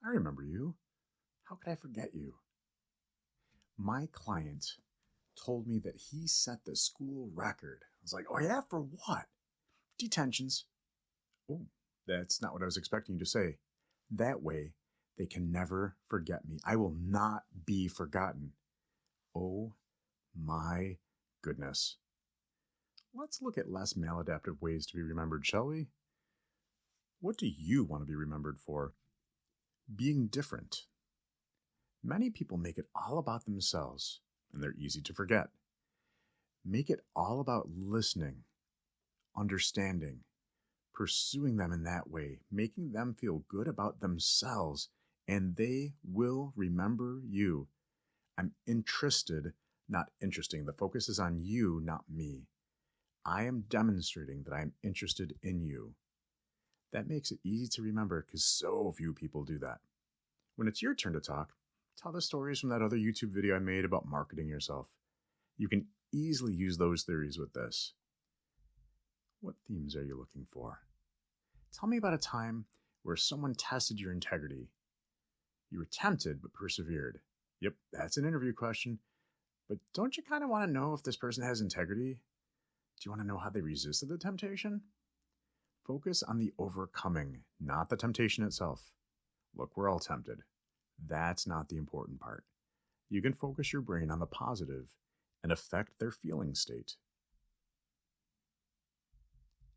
I remember you. How could I forget you? My client told me that he set the school record. I was like, oh yeah, for what? Detentions. Oh, that's not what I was expecting you to say. That way, they can never forget me. I will not be forgotten. Oh my goodness. Let's look at less maladaptive ways to be remembered, shall we? What do you want to be remembered for? Being different. Many people make it all about themselves, and they're easy to forget. Make it all about listening, understanding, pursuing them in that way, making them feel good about themselves, and they will remember you. I'm interested, not interesting. The focus is on you, not me. I am demonstrating that I'm interested in you. That makes it easy to remember because so few people do that. When it's your turn to talk, tell the stories from that other YouTube video I made about marketing yourself. You can easily use those theories with this. What themes are you looking for? Tell me about a time where someone tested your integrity. You were tempted but persevered. Yep, that's an interview question. But don't you kind of want to know if this person has integrity? Do you want to know how they resisted the temptation? Focus on the overcoming, not the temptation itself. Look, we're all tempted. That's not the important part. You can focus your brain on the positive and affect their feeling state.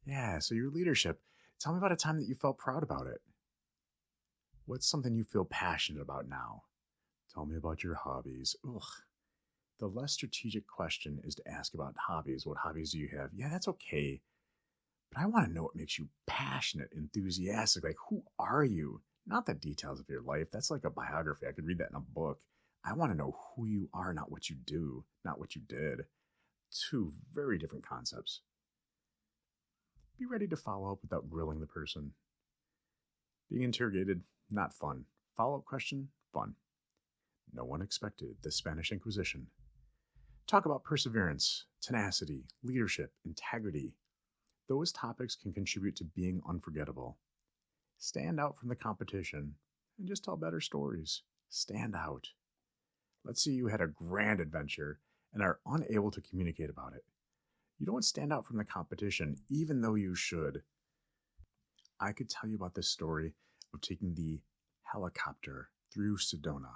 Yeah, so your leadership. Tell me about a time that you felt proud about it. What's something you feel passionate about now? Tell me about your hobbies. Ugh. The less strategic question is to ask about hobbies. What hobbies do you have? Yeah, that's okay. But I want to know what makes you passionate, enthusiastic. Like, who are you? Not the details of your life. That's like a biography. I could read that in a book. I want to know who you are, not what you do, not what you did. Two very different concepts. Be ready to follow up without grilling the person. Being interrogated, not fun. Follow-up question, fun. No one expected the Spanish Inquisition. Talk about perseverance, tenacity, leadership, integrity. Those topics can contribute to being unforgettable. Stand out from the competition and just tell better stories. Stand out. Let's say you had a grand adventure and are unable to communicate about it. You don't stand out from the competition, even though you should. I could tell you about the story of taking the helicopter through Sedona.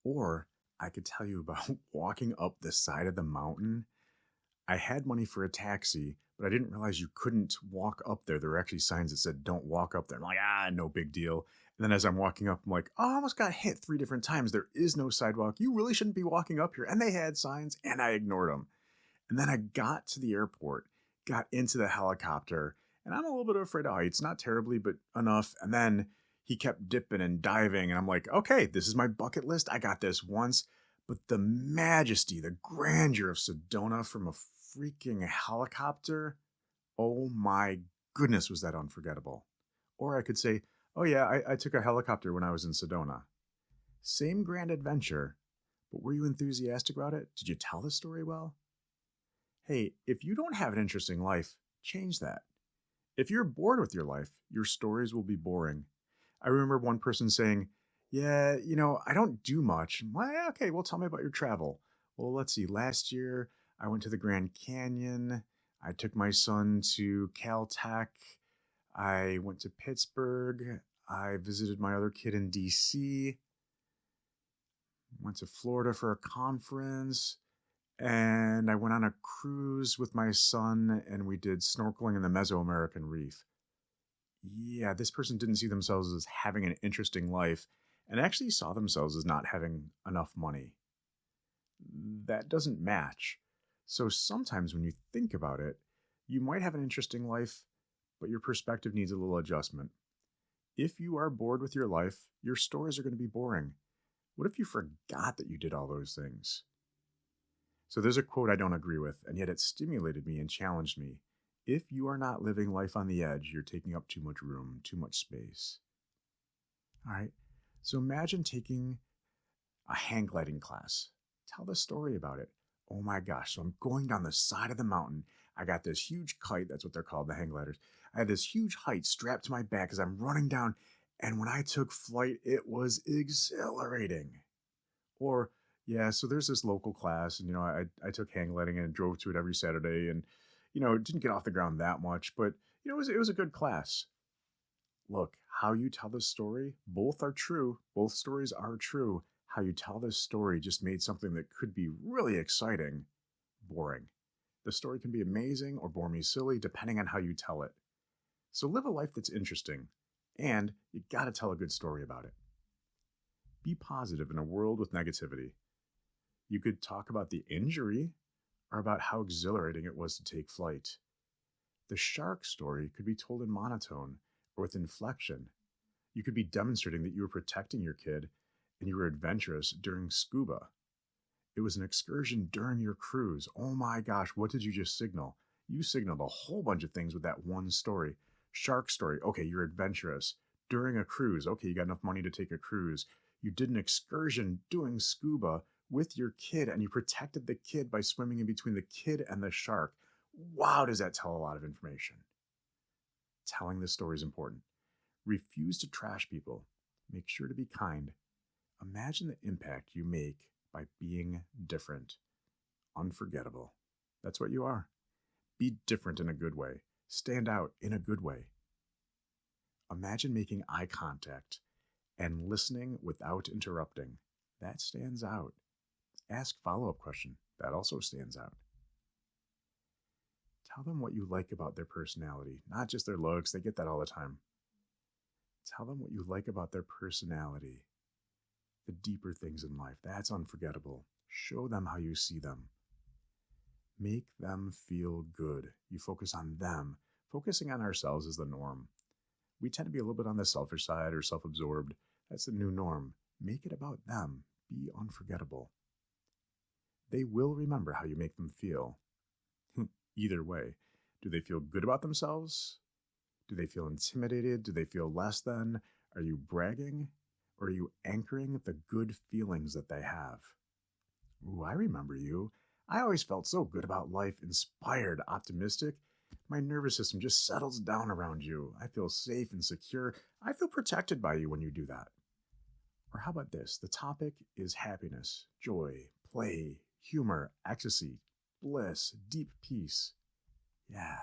Or I could tell you about walking up the side of the mountain. I had money for a taxi, but I didn't realize you couldn't walk up there. There were actually signs that said, don't walk up there. I'm like, no big deal. And then as I'm walking up, I'm like, oh, I almost got hit 3 different times. There is no sidewalk. You really shouldn't be walking up here. And they had signs, and I ignored them. And then I got to the airport, got into the helicopter, and I'm a little bit afraid of heights, not terribly, but enough. And then he kept dipping and diving, and I'm like, okay, this is my bucket list. I got this once. But the majesty, the grandeur of Sedona from a freaking helicopter, oh my goodness, was that unforgettable. Or I could say, oh yeah, I took a helicopter when I was in Sedona. Same grand adventure, but were you enthusiastic about it? Did you tell the story well? Hey, if you don't have an interesting life, change that. If you're bored with your life, your stories will be boring. I remember one person saying, yeah, I don't do much. Well, okay, well, tell me about your travel. Well, let's see. Last year, I went to the Grand Canyon. I took my son to Caltech. I went to Pittsburgh. I visited my other kid in DC. Went to Florida for a conference. And I went on a cruise with my son, and we did snorkeling in the Mesoamerican Reef. Yeah, this person didn't see themselves as having an interesting life, and actually saw themselves as not having enough money. That doesn't match. So sometimes when you think about it, you might have an interesting life, but your perspective needs a little adjustment. If you are bored with your life, your stories are going to be boring. What if you forgot that you did all those things? So there's a quote I don't agree with, and yet it stimulated me and challenged me. If you are not living life on the edge, you're taking up too much room, too much space. All right, so imagine taking a hang gliding class. Tell the story about it. Oh my gosh, so I'm going down the side of the mountain. I got this huge kite, that's what they're called, the hang gliders. I had this huge height strapped to my back as I'm running down. And when I took flight, it was exhilarating. Or, yeah, so there's this local class, and, I took hang gliding and drove to it every Saturday. And, it didn't get off the ground that much, but, it was a good class. Look, how you tell this story, both are true. Both stories are true. How you tell this story just made something that could be really exciting boring. The story can be amazing or bore me silly depending on how you tell it. So live a life that's interesting, and you gotta tell a good story about it. Be positive in a world with negativity. You could talk about the injury or about how exhilarating it was to take flight. The shark story could be told in monotone or with inflection. You could be demonstrating that you were protecting your kid and you were adventurous during scuba. It was an excursion during your cruise. Oh my gosh, what did you just signal? You signaled a whole bunch of things with that one story. Shark story, okay, you're adventurous. During a cruise, okay, you got enough money to take a cruise. You did an excursion doing scuba with your kid and you protected the kid by swimming in between the kid and the shark. Wow, does that tell a lot of information? Telling this story is important. Refuse to trash people. Make sure to be kind. Imagine the impact you make by being different. Unforgettable. That's what you are. Be different in a good way. Stand out in a good way. Imagine making eye contact and listening without interrupting. That stands out. Ask follow-up question. That also stands out. Tell them what you like about their personality, not just their looks. They get that all the time. Tell them what you like about their personality. The deeper things in life. That's unforgettable. Show them how you see them. Make them feel good. You focus on them. Focusing on ourselves is the norm. We tend to be a little bit on the selfish side or self-absorbed. That's the new norm. Make it about them. Be unforgettable. They will remember how you make them feel. Either way. Do they feel good about themselves? Do they feel intimidated? Do they feel less than? Are you bragging? Or are you anchoring the good feelings that they have? Ooh, I remember you. I always felt so good about life, inspired, optimistic. My nervous system just settles down around you. I feel safe and secure. I feel protected by you when you do that. Or how about this? The topic is happiness, joy, play, humor, ecstasy, bliss, deep peace. Yeah.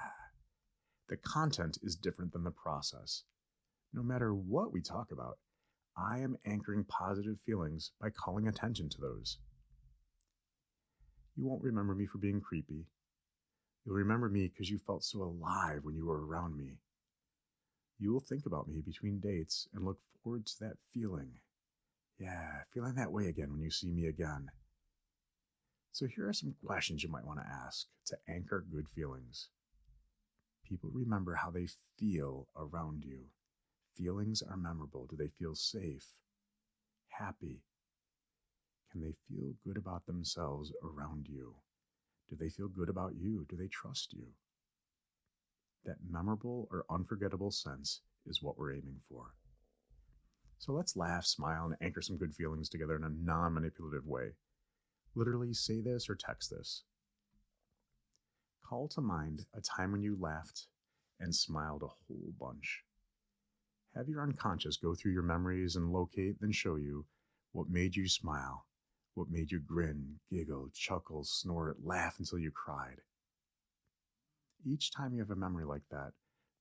The content is different than the process. No matter what we talk about, I am anchoring positive feelings by calling attention to those. You won't remember me for being creepy. You'll remember me because you felt so alive when you were around me. You will think about me between dates and look forward to that feeling. Yeah, feeling that way again when you see me again. So here are some questions you might want to ask to anchor good feelings. People remember how they feel around you. Feelings are memorable. Do they feel safe? Happy? Can they feel good about themselves around you? Do they feel good about you? Do they trust you? That memorable or unforgettable sense is what we're aiming for. So let's laugh, smile, and anchor some good feelings together in a non-manipulative way. Literally say this or text this. Call to mind a time when you laughed and smiled a whole bunch. Have your unconscious go through your memories and locate, then show you what made you smile, what made you grin, giggle, chuckle, snort, laugh until you cried. Each time you have a memory like that,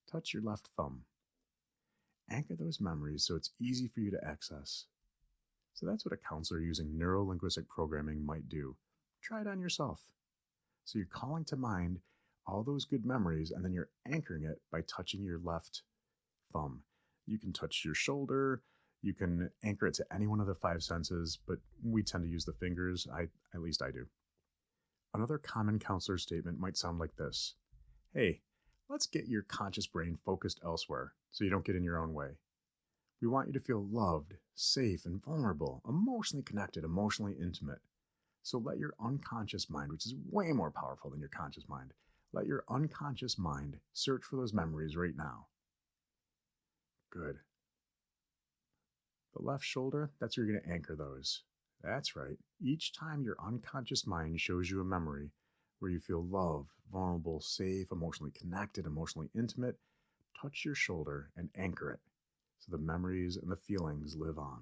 touch your left thumb. Anchor those memories so it's easy for you to access. So that's what a counselor using neuro-linguistic programming might do. Try it on yourself. So you're calling to mind all those good memories and then you're anchoring it by touching your left thumb. You can touch your shoulder. You can anchor it to any one of the five senses, but we tend to use the fingers. At least I do. Another common counselor statement might sound like this. Hey, let's get your conscious brain focused elsewhere so you don't get in your own way. We want you to feel loved, safe, and vulnerable, emotionally connected, emotionally intimate. So let your unconscious mind, which is way more powerful than your conscious mind, let your unconscious mind search for those memories right now. Good. The left shoulder, that's where you're going to anchor those. That's right. Each time your unconscious mind shows you a memory where you feel loved, vulnerable, safe, emotionally connected, emotionally intimate, touch your shoulder and anchor it so the memories and the feelings live on.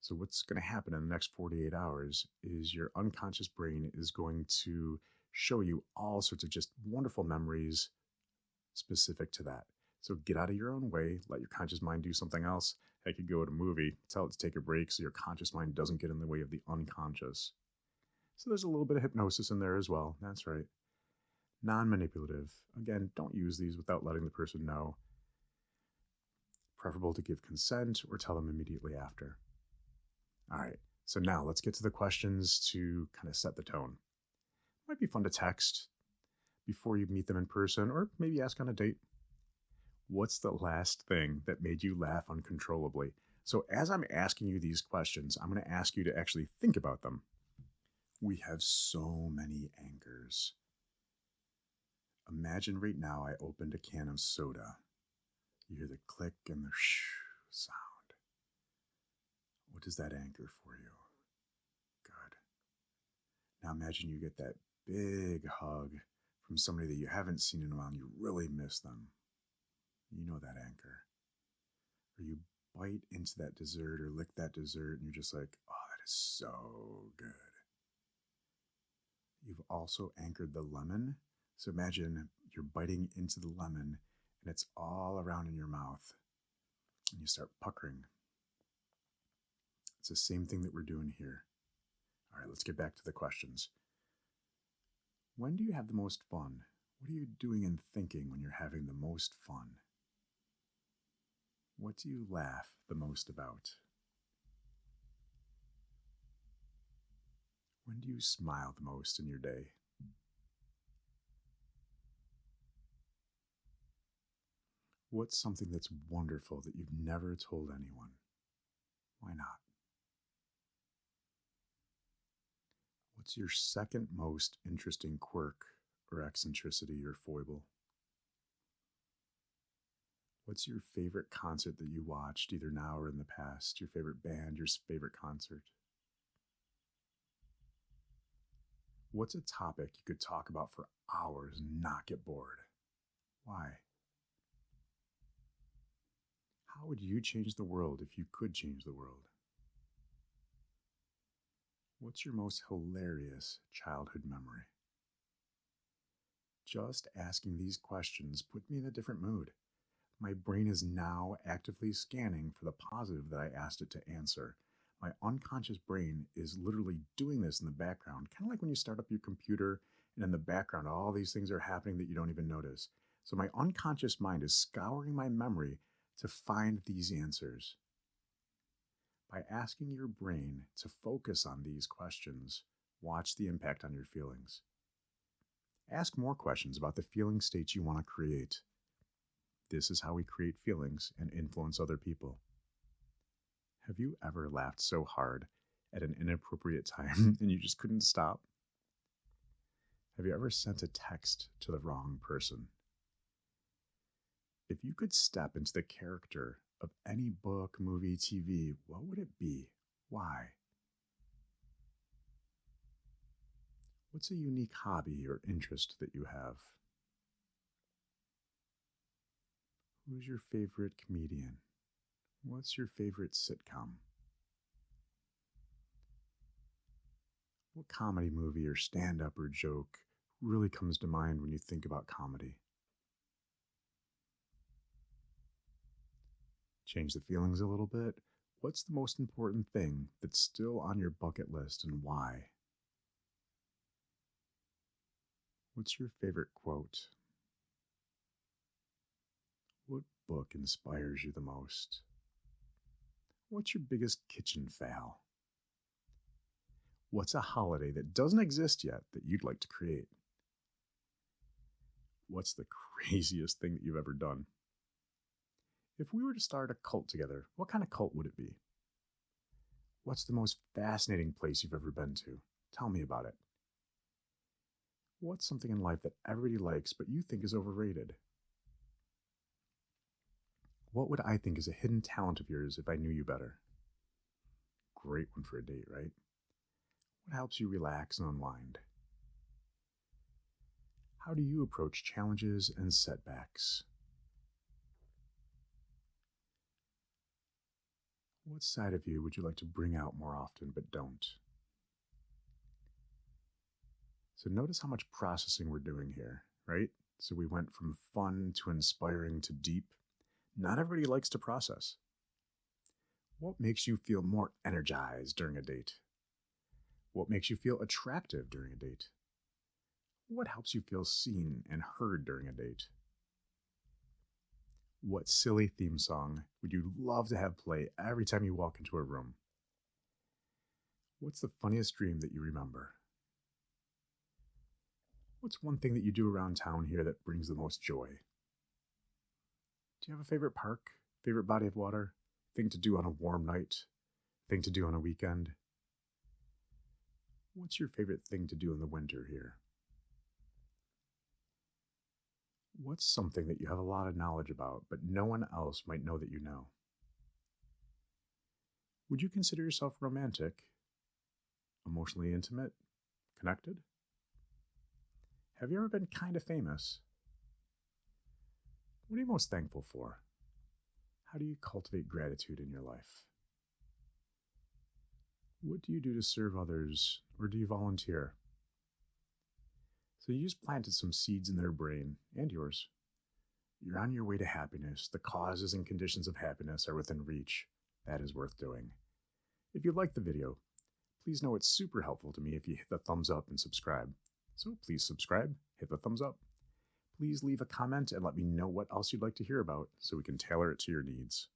So, what's going to happen in the next 48 hours is your unconscious brain is going to show you all sorts of just wonderful memories specific to that. So, get out of your own way, let your conscious mind do something else. Heck, you go to a movie, tell it to take a break so your conscious mind doesn't get in the way of the unconscious. So, there's a little bit of hypnosis in there as well. That's right. Non manipulative. Again, don't use these without letting the person know. Preferable to give consent or tell them immediately after. All right, so now let's get to the questions to kind of set the tone. Might be fun to text before you meet them in person, or maybe ask on a date. What's the last thing that made you laugh uncontrollably? So as I'm asking you these questions, I'm going to ask you to actually think about them. We have so many anchors. Imagine right now I opened a can of soda. You hear the click and the shh sound. What does that anchor for you? Good. Now imagine you get that big hug from somebody that you haven't seen in a while and you really miss them. You know that anchor. Or you bite into that dessert or lick that dessert and you're just like, oh, that is so good. You've also anchored the lemon. So imagine you're biting into the lemon and it's all around in your mouth and you start puckering. It's the same thing that we're doing here. All right, let's get back to the questions. When do you have the most fun? What are you doing and thinking when you're having the most fun? What do you laugh the most about? When do you smile the most in your day? What's something that's wonderful that you've never told anyone? Why not? What's your second most interesting quirk or eccentricity or foible? What's your favorite concert that you watched either now or in the past? Your favorite band, your favorite concert? What's a topic you could talk about for hours and not get bored? Why? How would you change the world if you could change the world? What's your most hilarious childhood memory? Just asking these questions put me in a different mood. My brain is now actively scanning for the positive that I asked it to answer. My unconscious brain is literally doing this in the background, kind of like when you start up your computer and in the background all these things are happening that you don't even notice. So my unconscious mind is scouring my memory to find these answers. By asking your brain to focus on these questions, watch the impact on your feelings. Ask more questions about the feeling states you want to create. This is how we create feelings and influence other people. Have you ever laughed so hard at an inappropriate time and you just couldn't stop? Have you ever sent a text to the wrong person? If you could step into the character of any book, movie, TV, what would it be? Why? What's a unique hobby or interest that you have? Who's your favorite comedian? What's your favorite sitcom? What comedy movie or stand-up or joke really comes to mind when you think about comedy? Change the feelings a little bit. What's the most important thing that's still on your bucket list and why? What's your favorite quote? What book inspires you the most? What's your biggest kitchen fail? What's a holiday that doesn't exist yet that you'd like to create? What's the craziest thing that you've ever done? If we were to start a cult together, what kind of cult would it be? What's the most fascinating place you've ever been to? Tell me about it. What's something in life that everybody likes but you think is overrated? What would I think is a hidden talent of yours if I knew you better? Great one for a date, right? What helps you relax and unwind? How do you approach challenges and setbacks? What side of you would you like to bring out more often but don't? So notice how much processing we're doing here, right? So we went from fun to inspiring to deep. Not everybody likes to process. What makes you feel more energized during a date? What makes you feel attractive during a date? What helps you feel seen and heard during a date? What silly theme song would you love to have play every time you walk into a room? What's the funniest dream that you remember? What's one thing that you do around town here that brings the most joy? Do you have a favorite park, favorite body of water, thing to do on a warm night, thing to do on a weekend? What's your favorite thing to do in the winter here? What's something that you have a lot of knowledge about, but no one else might know that you know? Would you consider yourself romantic, emotionally intimate, connected? Have you ever been kind of famous? What are you most thankful for? How do you cultivate gratitude in your life? What do you do to serve others, or do you volunteer? So you just planted some seeds in their brain and yours. You're on your way to happiness. The causes and conditions of happiness are within reach. That is worth doing. If you liked the video, please know it's super helpful to me if you hit the thumbs up and subscribe. So please subscribe, hit the thumbs up. Please leave a comment and let me know what else you'd like to hear about so we can tailor it to your needs.